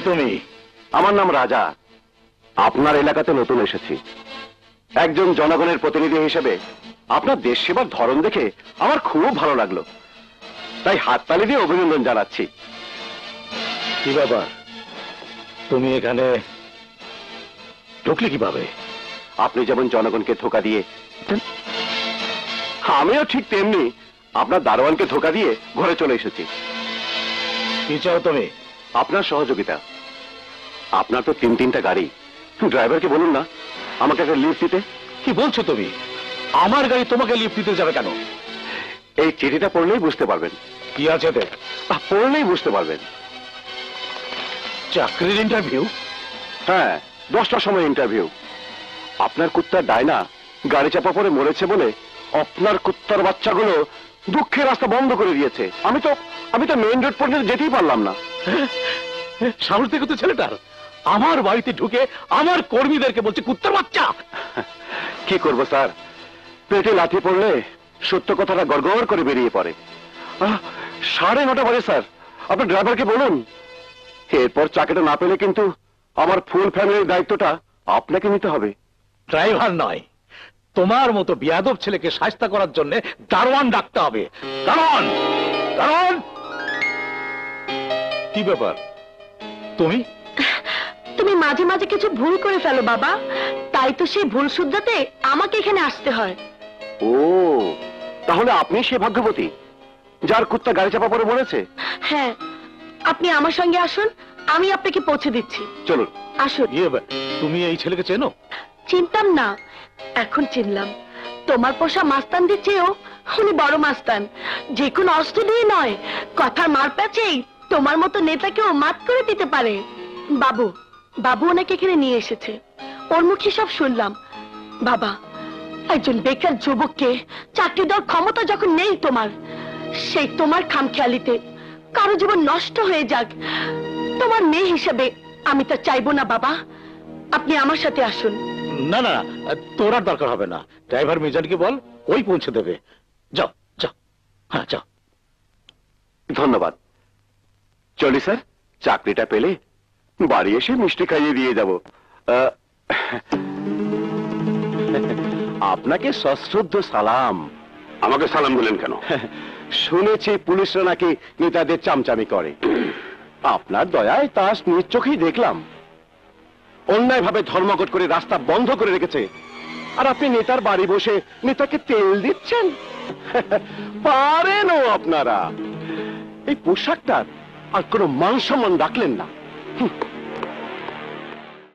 তুমি? আমার নাম রাজা। আপনার এলাকাতে নতুন এসেছি। একজন জনগণের প্রতিনিধি হিসেবে আপনার দেশ সেবার ধরন দেখে আমার খুব ভালো লাগলো, তাই হাততালি দিয়ে অভিনন্দন জানাচ্ছি। কি ব্যাপার, তুমি এখানে ঢুকলে কিভাবে? আপনি যেমন জনগণকে ধোঁকা দিয়ে, আমিও ঠিক তেমনি আপনার দারোয়ানকে ধোঁকা দিয়ে ঘরে চলে এসেছি। কি চাও তুমি? আপনার সহযোগিতা। আপনার তো তিনটা গাড়ি, ড্রাইভারকে বলুন না আমাকে একটা লিফট দিতে। কি বলছো তুমি? আমার গাড়ি তোমাকে লিফট দিতে যাবে কেন? এই চিঠিটা পড়লেই বুঝতে পারবেন। কি আছে এতে? পড়লেই বুঝতে পারবেন। চাকরির ইন্টারভিউ? হ্যাঁ, 10টার সময় ইন্টারভিউ। আপনার কুত্তার ডায়না গাড়ি চাপা পড়ে মরেছে বলে আপনার কুত্তার বাচ্চাগুলো দুঃখের রাস্তা বন্ধ করে দিয়েছে। আমি তো মেইন রোড পর্যন্ত যেতেই পারলাম না। সাহস দেখো তো ছেলেটার, আমার বাড়িতে ঢুকে আমার কর্মীদেরকে বলছে কুত্তার বাচ্চা। কি করব স্যার, পেটে লাথি পড়লে সত্য কথাটা গড়গড় করে বেরিয়ে পড়ে। 9:30 বাজে স্যার, আপনার ড্রাইভারকে বলুন এরপর চাকরিটা না পেলে কিন্তু আমার ফুল ফ্যামিলির দায়িত্বটা আপনাকে নিতে হবে। ড্রাইভার নয়, তোমার মতো বিয়াদব ছেলেকে শায়েস্তা করার জন্য দারোয়ান ডাকতে হবে। দারোয়ান, দারোয়ান। কি ব্যাপার, তুমি? তুমি মাঝে মাঝে কিছু ভুল করে ফেলো বাবা, তাই তো সেই ভুল শুধরাতে আমাকে এখানে আসতে হয়। ও, তাহলে আপনি সে ভাগ্যবতী যার কুত্তা গাড়ি চাপা পড়ে মরেছে? হ্যাঁ, আপনি আমার সঙ্গে আসুন, আমি আপনাকে পৌঁছে দিচ্ছি। চলুন। আসুন। তুমি এই ছেলেকে চেনো? চিনতাম না, এখন চিনলাম। তোমার পোষা মাস্তানদের চেয়েও উনি বড় মাস্তান। যে কোনো অস্ত্র দিয়ে নয়, কথার মার প্যাচেই তোমার মতো নেতাকেও মাত করে দিতে পারে। বাবু বাবু ওনাকে এখানে নিয়ে এসেছে, ওর মুখে সব শুনলাম। বাবা, একজন বেকার যুবককে চাকরি দেওয়ার ক্ষমতা যখন নেই তোমার, সেই তোমার খামখেয়ালিতে কারো জীবন নষ্ট হয়ে যাক, তোমার মেয়ে হিসেবে আমি তা চাইবো না। বাবা, আপনি আমার সাথে আসুন। না না, তোর আর দরকার হবে না। ড্রাইভার মিজানকে বল, ওই পৌঁছে দেবে। যাও যাও। হ্যাঁ যাও। ধন্যবাদ। চলি স্যার, চাকরিটা পেলে বাড়ি এসে মিষ্টি খাইয়ে দিয়ে যাব। আপনাকে সশ্রদ্ধ সালাম। আমাকে সালাম বলেন কেন? শুনেছি পুলিশরা নাকি নেতাদের চামচামি করে। আপনার দয়ায় তা নিজ চোখেই দেখলাম। অন্যায়ভাবে ধর্মঘট করে রাস্তা বন্ধ করে রেখেছে, আর আপনি নেতার বাড়ি বসে নেতাকে তেল দিচ্ছেন। পারেনও আপনারা। এই পোশাকটার আর কোনো মান সম্মান রাখলেন না।